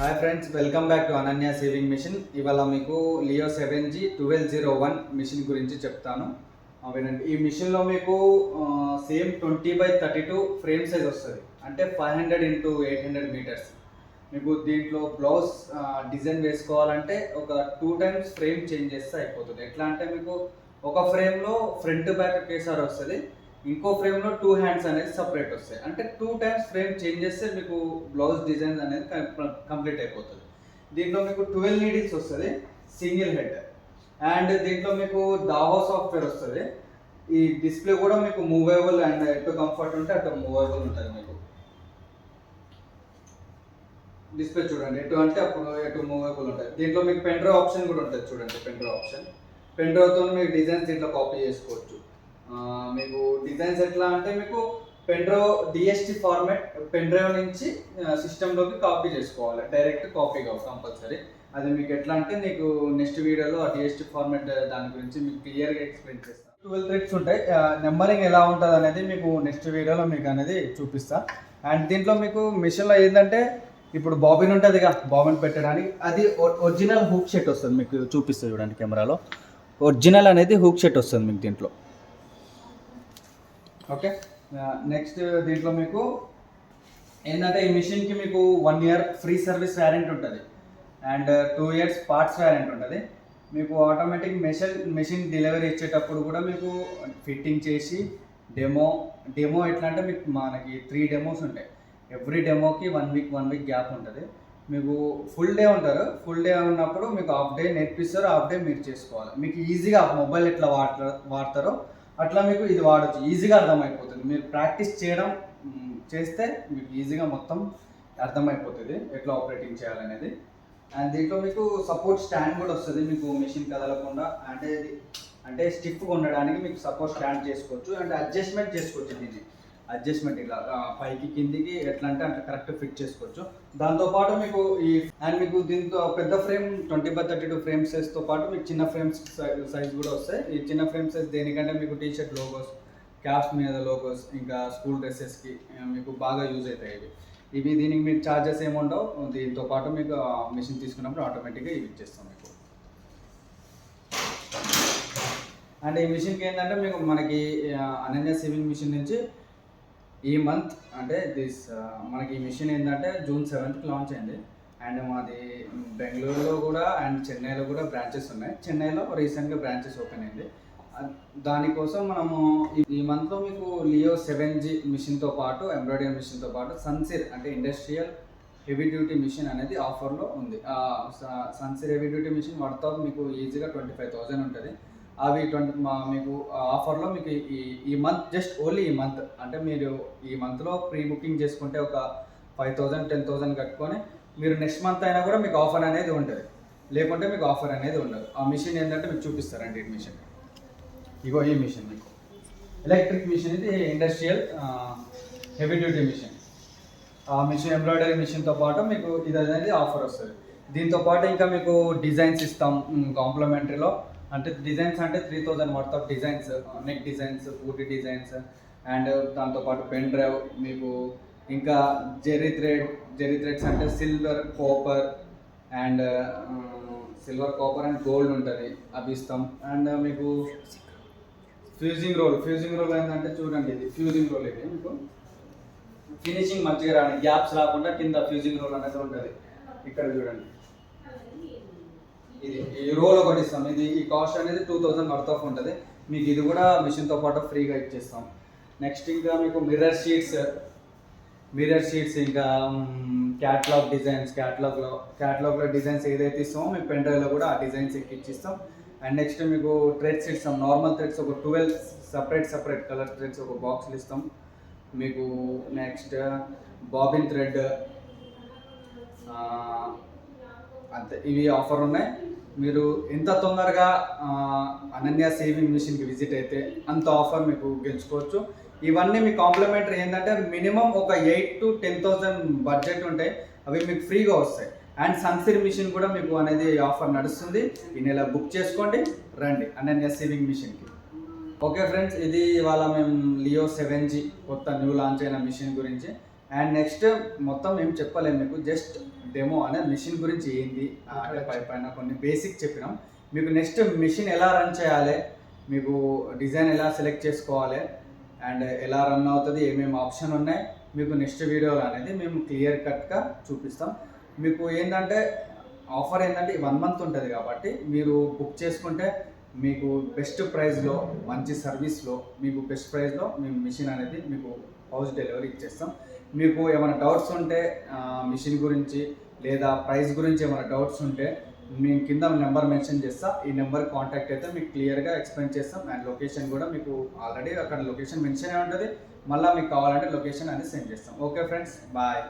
Hi friends, welcome back to Ananya sewing machine. ఇవాళ మీకు Leo 7G 1201 machine గురించి చెప్తాను. వినండి. ఈ మిషన్లో మీకు సేమ్ 20x32 ఫ్రేమ్ సైజ్ వస్తుంది. అంటే 500 x 800 మీటర్స్. మీకు దీంట్లో బ్లౌజ్ డిజైన్ వేసుకోవాలంటే ఒక 2 టైమ్స్ ఫ్రేమ్ చేంజ్ చేస్తే అయిపోతుంది. ఎట్లా అంటే మీకు ఒక ఫ్రేమ్లో ఫ్రంట్ బ్యాక్ ఒకేసారి వస్తుంది, ఇంకో ఫ్రేమ్లో 2 హ్యాండ్స్ అనేది సపరేట్ వస్తాయి. అంటే 2 టైమ్స్ ఫ్రేమ్ చేంజ్ చేస్తే మీకు బ్లౌజ్ డిజైన్ అనేది కంప్లీట్ అయిపోతుంది. దీంట్లో మీకు 12 నీడిల్స్ వస్తుంది, సింగిల్ హెడ్. అండ్ దీంట్లో మీకు దావో సాఫ్ట్వేర్ వస్తుంది. ఈ డిస్ప్లే కూడా మీకు మూవేబుల్ అండ్ ఎటు కంఫర్ట్ ఉంటే అటు మూవేబుల్ ఉంటుంది. మీకు డిస్ప్లే చూడండి, ఎటు అంటే అప్పుడు ఎటు మూవేబుల్ ఉంటుంది. దీంట్లో మీకు పెన్ డ్రైవ్ ఆప్షన్ కూడా ఉంటుంది. చూడండి, పెన్ డ్రైవ్ ఆప్షన్. పెన్ డ్రైవ్తో మీకు డిజైన్స్ దీంట్లో కాపీ చేసుకోవచ్చు. మీకు డిజైన్స్ ఎట్లా అంటే మీకు pen drive DST format pen drive నుంచి సిస్టంలోకి కాపీ చేసుకోవాలి. డైరెక్ట్ కాపీ కావు కంపల్సరీ. అది మీకు ఎట్లా అంటే నీకు నెక్స్ట్ వీడియోలో ఆ డిఎస్టి ఫార్మాట్ దాని గురించి మీకు క్లియర్గా ఎక్స్ప్లెయిన్ చేస్తాను. 12 థ్రెడ్స్ ఉంటాయి. నెంబరింగ్ ఎలా ఉంటుంది అనేది మీకు నెక్స్ట్ వీడియోలో మీకు అనేది చూపిస్తా. అండ్ దీంట్లో మీకు మిషన్లో ఏంటంటే ఇప్పుడు బాబిన్ ఉంటుంది కదా, బాబిన్ పెట్టడానికి అది ఒరిజినల్ హూక్ షెట్ వస్తుంది. మీకు చూపిస్తుంది చూడండి కెమెరాలో. ఒరిజినల్ అనేది హూక్ షెట్ వస్తుంది మీకు దీంట్లో. ఓకే, నెక్స్ట్ దీంట్లో మీకు ఏంటంటే ఈ మిషన్కి మీకు 1 year ఫ్రీ సర్వీస్ వ్యారెంటీ ఉంటుంది అండ్ 2 years పార్ట్స్ వ్యారెంటీ ఉంటుంది. మీకు ఆటోమేటిక్ మెషిన్ డెలివరీ ఇచ్చేటప్పుడు కూడా మీకు ఫిట్టింగ్ చేసి డెమో ఎట్లా అంటే మీకు మనకి 3 డెమోస్ ఉంటాయి. ఎవ్రీ డెమోకి 1 week గ్యాప్ ఉంటుంది. మీకు ఫుల్ డే ఉంటారు. ఫుల్ డే ఉన్నప్పుడు మీకు హాఫ్ డే నేర్పిస్తారు, హాఫ్ డే మీరు చేసుకోవాలి. మీకు ఈజీగా మొబైల్ ఎట్లా వాడతారో అట్లా మీకు ఇది వాడచ్చు. ఈజీగా అర్థమైపోతుంది. మీరు ప్రాక్టీస్ చేస్తే మీకు ఈజీగా మొత్తం అర్థమైపోతుంది ఎట్లా ఆపరేటింగ్ చేయాలనేది. అండ్ దీంట్లో మీకు సపోర్ట్ స్టాండ్ కూడా వస్తుంది. మీకు మెషిన్ కదలకుండా అంటే స్టిఫ్గా ఉండడానికి మీకు సపోర్ట్ స్టాండ్ చేసుకోవచ్చు. అండ్ అడ్జస్ట్మెంట్ చేసుకోవచ్చు. దీన్ని అడ్జస్ట్మెంట్ ఇలా పైకి కిందికి ఎట్లా అంటే అట్లా కరెక్ట్ ఫిట్ చేసుకోవచ్చు. దాంతోపాటు మీకు మీకు దీంతో పెద్ద ఫ్రేమ్ 20x32 ఫ్రేమ్ సైజ్తో పాటు మీకు చిన్న ఫ్రేమ్స్ సైజ్ కూడా వస్తాయి. ఈ చిన్న ఫ్రేమ్ సైజ్ దేనికంటే మీకు టీషర్ట్ లోగోస్, క్యాప్స్ మీద లోగోస్, ఇంకా స్కూల్ డ్రెస్సెస్కి మీకు బాగా యూజ్ అవుతాయి. ఇవి దీనికి మీకు ఛార్జెస్ ఏముండవు. దీంతో పాటు మీకు మిషన్ తీసుకున్నప్పుడు ఆటోమేటిక్గా ఇవి ఇచ్చేస్తాం మీకు. అండ్ ఈ మిషన్కి ఏంటంటే మీకు మనకి అనన్య సేవింగ్ మిషన్ నుంచి ఈ మంత్ అంటే మనకి ఈ మిషన్ ఏంటంటే June 7th లాంచ్ అయింది. అండ్ మాది బెంగళూరులో కూడా అండ్ చెన్నైలో కూడా బ్రాంచెస్ ఉన్నాయి. చెన్నైలో రీసెంట్గా బ్రాంచెస్ ఓపెన్ అయింది. దానికోసం మనము ఈ మంత్లో మీకు లియో 7G మిషన్తో పాటు ఎంబ్రాయిడరీ మిషన్తో పాటు సన్సిర్ అంటే ఇండస్ట్రియల్ హెవీ డ్యూటీ మిషన్ అనేది ఆఫర్లో ఉంది. సన్సిర్ హెవీ డ్యూటీ మిషన్ వర్త్ మీకు ఈజీగా 25,000 ఉంటుంది. అవి మీకు ఆఫర్లో మీకు ఈ మంత్ జస్ట్ ఓన్లీ ఈ మంత్ అంటే మీరు ఈ మంత్లో ప్రీ బుకింగ్ చేసుకుంటే ఒక 5,000 10,000 కట్టుకొని మీరు నెక్స్ట్ మంత్ అయినా కూడా మీకు ఆఫర్ అనేది ఉంటుంది. లేకుంటే మీకు ఆఫర్ అనేది ఉండదు. ఆ మిషన్ ఏంటంటే మీకు చూపిస్తారండి. ఈ మిషన్ ఇగో ఈ మిషన్ మీకు ఎలక్ట్రిక్ మిషన్, ఇది ఇండస్ట్రియల్ హెవీ డ్యూటీ మిషన్. ఆ మిషన్ ఎంబ్రాయిడరీ మిషన్తో పాటు మీకు ఇది అనేది ఆఫర్ వస్తుంది. దీంతో పాటు ఇంకా మీకు డిజైన్స్ ఇస్తాం కాంప్లిమెంటరీలో. అంటే డిజైన్స్ అంటే 3,000 worth of designs, neck designs, బూటీ డిజైన్స్ అండ్ దాంతోపాటు పెన్ డ్రైవ్ మీకు ఇంకా జెరీ థ్రెడ్స్ అంటే సిల్వర్ కాపర్ అండ్ గోల్డ్ ఉంటుంది, అవి ఇస్తాం. అండ్ మీకు ఫ్యూజింగ్ రోల్ ఏంటంటే చూడండి, ఇది ఫ్యూజింగ్ రోల్. ఇది మీకు ఫినిషింగ్ మంచిగా రాని గ్యాప్స్ రాకుండా కింద ఫ్యూజింగ్ రోల్ అనేది ఉంటుంది. ఇక్కడ చూడండి, ఇది ఈ రోల్ ఒకటి ఇస్తాం. ఈ కాస్ట్ అనేది 2,000 వర్త్ ఆఫ్ ఉంటుంది. మీకు ఇది కూడా మిషన్తో పాటు ఫ్రీగా ఇచ్చేస్తాం. నెక్స్ట్ ఇంకా మీకు మిర్రర్ షీట్స్ ఇంకా క్యాటలాగ్ డిజైన్స్, క్యాటలాగ్లో డిజైన్స్ ఏదైతే ఇస్తామో మీకు పెన్ డ్రైవ్లో కూడా ఆ డిజైన్స్ ఎక్కిచ్చిస్తాం. అండ్ నెక్స్ట్ మీకు థ్రెడ్స్ ఇస్తాం. నార్మల్ థ్రెడ్స్ ఒక 12 సపరేట్ కలర్ థ్రెడ్స్ ఒక బాక్స్లు ఇస్తాం మీకు. నెక్స్ట్ బాబిన్ థ్రెడ్ అంతే, ఇవి ఆఫర్ ఉన్నాయి. మీరు ఎంత తొందరగా అనన్య సేవింగ్ మిషన్కి విజిట్ అయితే అంత ఆఫర్ మీకు గెలుచుకోవచ్చు. ఇవన్నీ మీ కాంప్లిమెంటరీ ఏంటంటే మినిమం ఒక 8,000 to 10,000 బడ్జెట్ ఉంటాయి. అవి మీకు ఫ్రీగా వస్తాయి. అండ్ సన్సిర్ మిషన్ కూడా మీకు అనేది ఆఫర్ నడుస్తుంది. ఈ నెల బుక్ చేసుకోండి, రండి అనన్య సేవింగ్ మిషన్కి. ఓకే ఫ్రెండ్స్, ఇది ఇవాళ మేము లియో 7G కొత్త న్యూ లాంచ్ అయిన మిషన్ గురించి అండ్ నెక్స్ట్ మొత్తం ఏం చెప్పలేము మీకు, జస్ట్ డెమో అనే మిషన్ గురించి ఏంది అంటే పైన కొన్ని బేసిక్ చెప్పినాం మీకు. నెక్స్ట్ మిషన్ ఎలా రన్ చేయాలి, మీకు డిజైన్ ఎలా సెలెక్ట్ చేసుకోవాలి అండ్ ఎలా రన్ అవుతుంది, ఏమేమి ఆప్షన్ ఉన్నాయి మీకు నెక్స్ట్ వీడియోలో అనేది మేము క్లియర్ కట్గా చూపిస్తాం. మీకు ఏంటంటే ఆఫర్ ఏంటంటే 1 మంత్ ఉంటుంది కాబట్టి మీరు బుక్ చేసుకుంటే మీకు బెస్ట్ ప్రైస్లో మంచి సర్వీస్లో మీకు బెస్ట్ ప్రైస్లో మేము మిషన్ అనేది మీకు హౌస్ డెలివరీ ఇచ్చేస్తాం. మీకు ఏమైనా డౌట్స్ ఉంటే మిషన్ గురించి లేదా ప్రైస్ గురించి ఏమైనా డౌట్స్ ఉంటే మేము కింద నెంబర్ మెన్షన్ చేస్తా, ఈ నెంబర్ కాంటాక్ట్ అయితే మీకు క్లియర్గా ఎక్స్ప్లెయిన్ చేస్తాం. అండ్ లొకేషన్ కూడా మీకు ఆల్రెడీ అక్కడ లొకేషన్ మెన్షన్ అయి ఉంటుంది, మళ్ళీ మీకు కావాలంటే లొకేషన్ అనేది సెండ్ చేస్తాం. Okay friends, bye.